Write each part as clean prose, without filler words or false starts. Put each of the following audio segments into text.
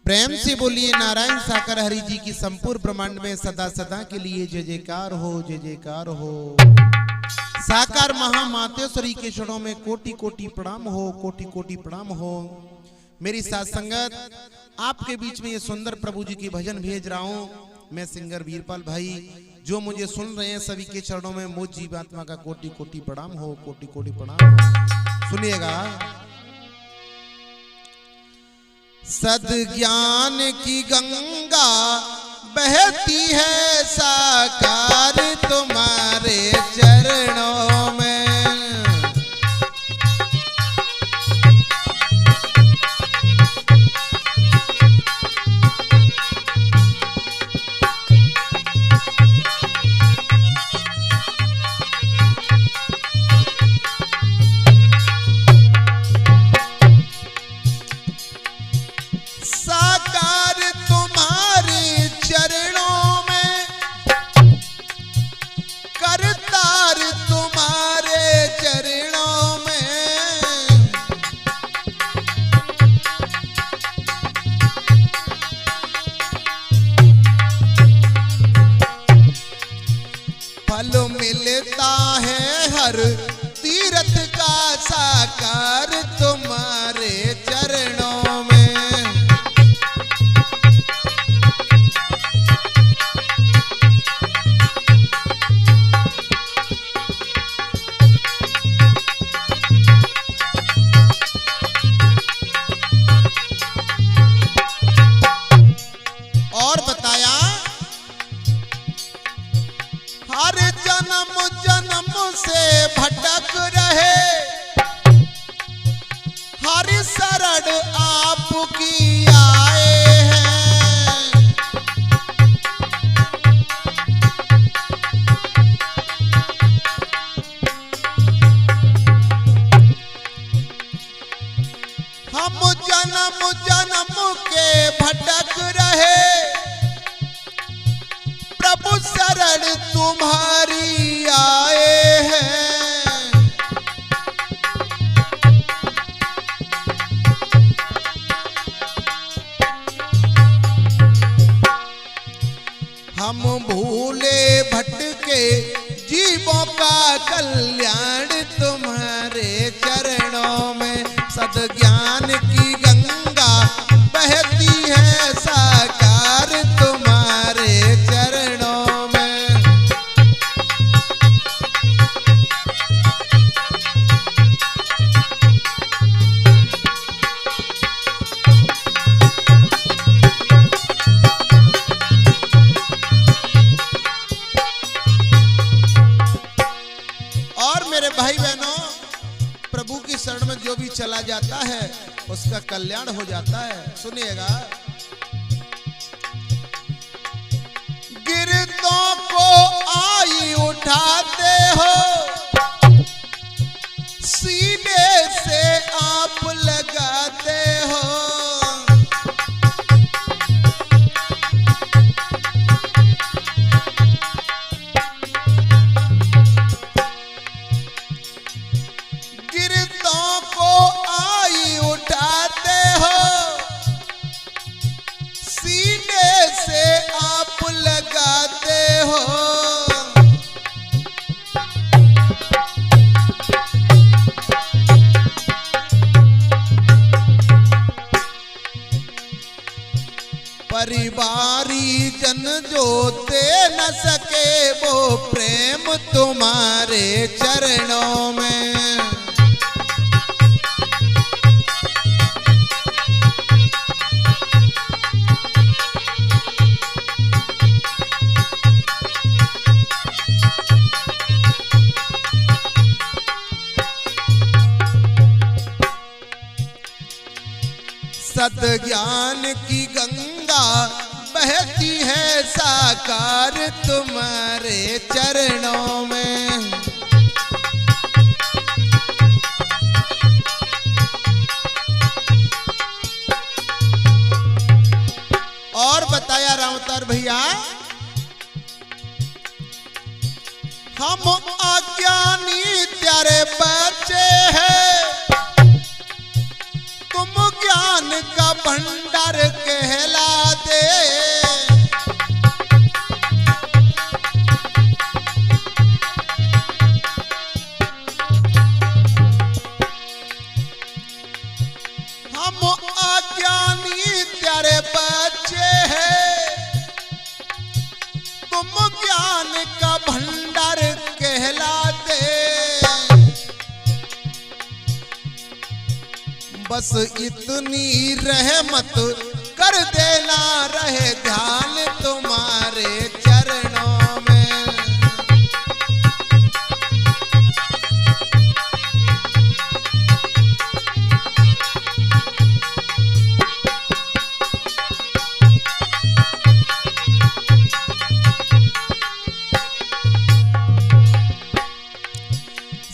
प्रेम से बोलिए नारायण साकर हरि जी की संपूर्ण ब्रह्मांड में सदा सदा के लिए जय जयकार हो, जय जयकार हो। साकार महामातेश्वरी के चरणों में कोटि कोटि प्रणाम हो, कोटि कोटि प्रणाम हो। मेरी साथ संगत आपके बीच में ये सुंदर प्रभु जी की भजन भेज रहा हूँ। मैं सिंगर वीरपाल भाई, जो मुझे सुन रहे हैं सभी के चरणों में मुझ जीवात्मा का कोटि कोटि प्रणाम हो, कोटि कोटि प्रणाम हो। सुनिएगा। सद्ज्ञान की गंगा बहती है साकार तुम्हारे चरणों में। फल मिलता है हर तीर्थ का साकार तुम्हारे चरणों में। और बताया हर जन्म जन्म से भटक रहे हर शरण आपकी आए हैं। हम जन्म जन्म के भटक रहे प्रभु शरण तुम्हारी आए हैं। हम भूले भटके जीवों का कल्याण तुम्हारे चरणों में। सद्ज्ञान की गंगा बहती है साकार तुम्हारे चरणों में। और मेरे भाई बहनों, प्रभु की शरण में जो भी चला जाता है उसका कल्याण हो जाता है। सुनिएगा। गिरतों को आई उठाते हो सीने से आप लगाते हो। गिरतों को आई उठाते हो सीने से आप लगाते हो। परिवारी जन जो दे न सके वो प्रेम तुम्हारे चरणों में। सद्ज्ञान की गंगा बहती है साकार तुम्हारे चरणों में। और बताया रावतार भैया, हम अज्ञानी तेरे बच्चे हैं, तुम ज्ञान का भंडार कह इतनी रहमत कर देना, रहे ध्यान तुम्हारे चरणों में।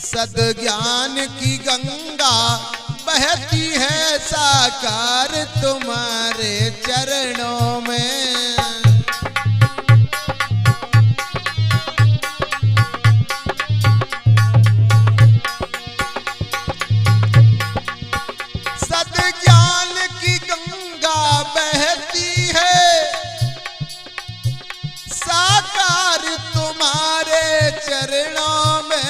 सद्ज्ञान की गंगा बहती है साकार तुम्हारे चरणों में। सद्ज्ञान की गंगा बहती है साकार तुम्हारे चरणों में।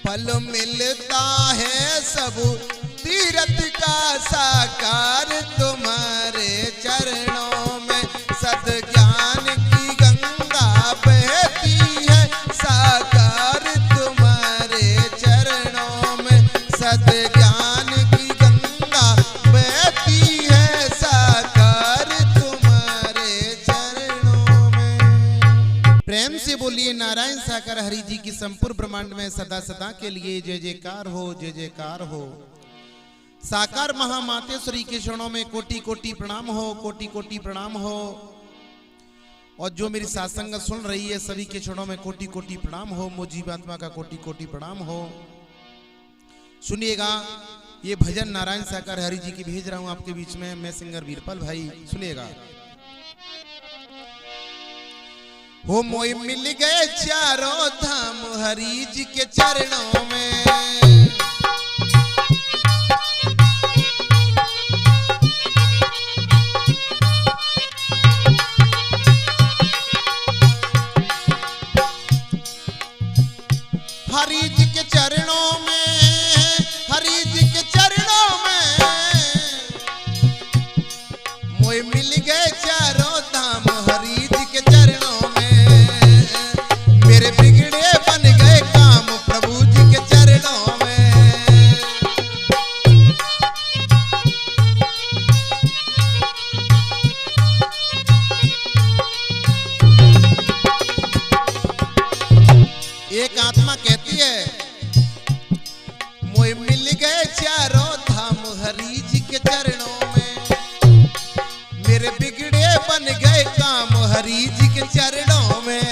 फल मिलता है सब तीरथ का साकार तुम्हारे चरणों में। सद्ज्ञान की गंगा बहती है साकार तुम्हारे चरणों में। सद्ज्ञान की गंगा बहती है साकार तुम्हारे चरणों में। प्रेम से बोलिए नारायण साकार हरि जी की संपूर्ण ब्रह्मांड में सदा सदा के लिए जय जयकार हो, जय जयकार हो। साकार महामातेश्वरी के चरणों में कोटि कोटि प्रणाम हो, कोटि कोटि प्रणाम हो। और जो मेरी सत्संग सुन रही है सभी के चरणों में कोटि कोटि प्रणाम हो। मुझीवात्मा का कोटि कोटि प्रणाम हो। सुनिएगा ये भजन नारायण साकार हरि जी की भेज रहा हूं आपके बीच में, मैं सिंगर वीरपाल भाई। सुनिएगा। हो मोई मिल गए चारों धाम हरि जी के चरणों में। हरि जी के चरणों में, हरि जी के चरणों में मोई मिल गए चारों धाम हरि जी के चरणों में। मेरे बिगड़े बन गए काम प्रभु जी के चरणों में। एक आत्मा कहती है मोए मिल गए चारों धाम हरि जी के चरणों में। मेरे बिगड़े बन गए काम हरि जी के चरणों में।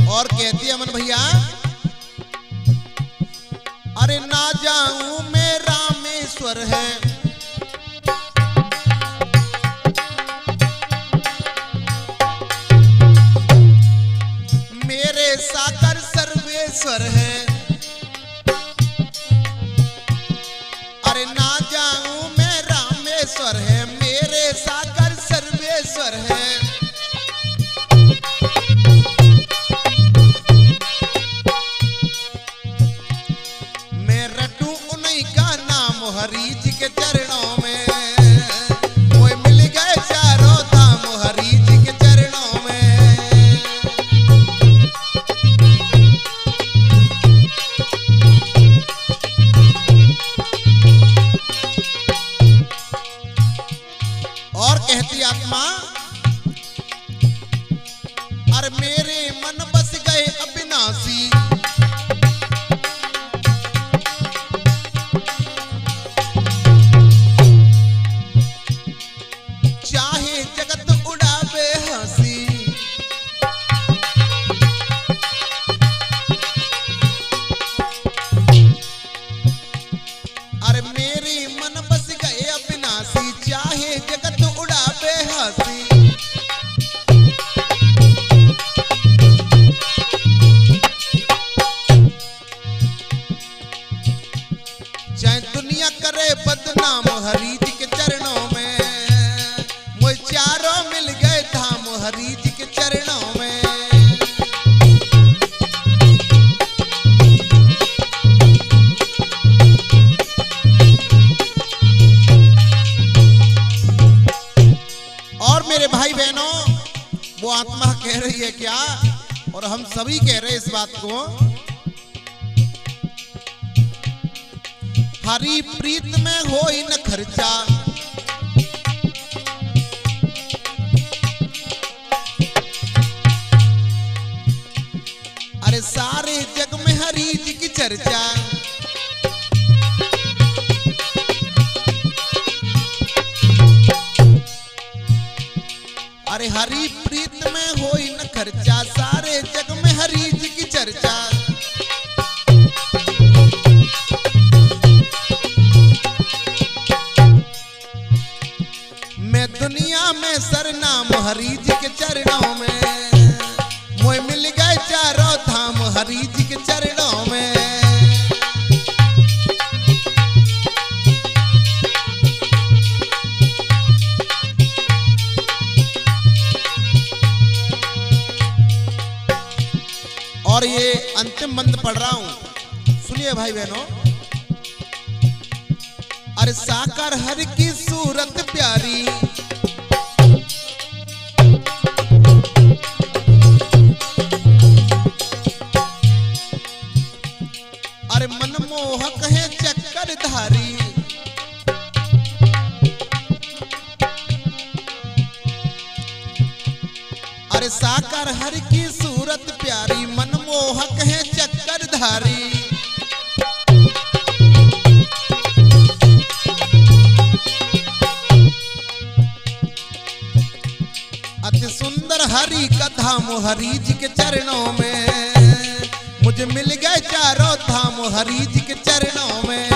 और कहती है अमन भैया, अरे ना जाऊं मैं रामेश्वर है, मेरे साकर सर्वेश्वर है। अरे ना जाऊं मैं रामेश्वर है, मेरे साकर सर्वेश्वर है। हरि जी के चरणों में मोए मिल गए चारों धाम हरि जी के चरणों में। और कहती आत्मा, अरे मेरे मन बस गए अविनाशी, चाहे दुनिया करे बदनाम हरि जी के चरणों में। मुझे चारों मिल गए धाम हरि जी के चरणों में। मैं क्या, और हम सभी कह रहे इस बात को। हरी प्रीत में होई न खर्चा, अरे सारे जग में हरि जी की चर्चा। अरे हरि प्रीत में होई न खर्चा, सारे जग में हरि जी की चर्चा। मैं दुनिया में सरनाम हरि जी के चरणों में, मोय मिल गए चारों धाम हरि जी के चरणों में। और ये अंतिम मंत्र पढ़ रहा हूं, सुनिए भाई बहनों। अरे साकार हर की सूरत प्यारी, अरे मनमोहक है चक्रधारी। अरे साकार हर की सूरत प्यारी, मनमोहक है चक्रधारी। अति सुंदर हरि का धाम हरि जी के चरणों में, मुझे मिल गए चारों धाम हरि जी के चरणों में।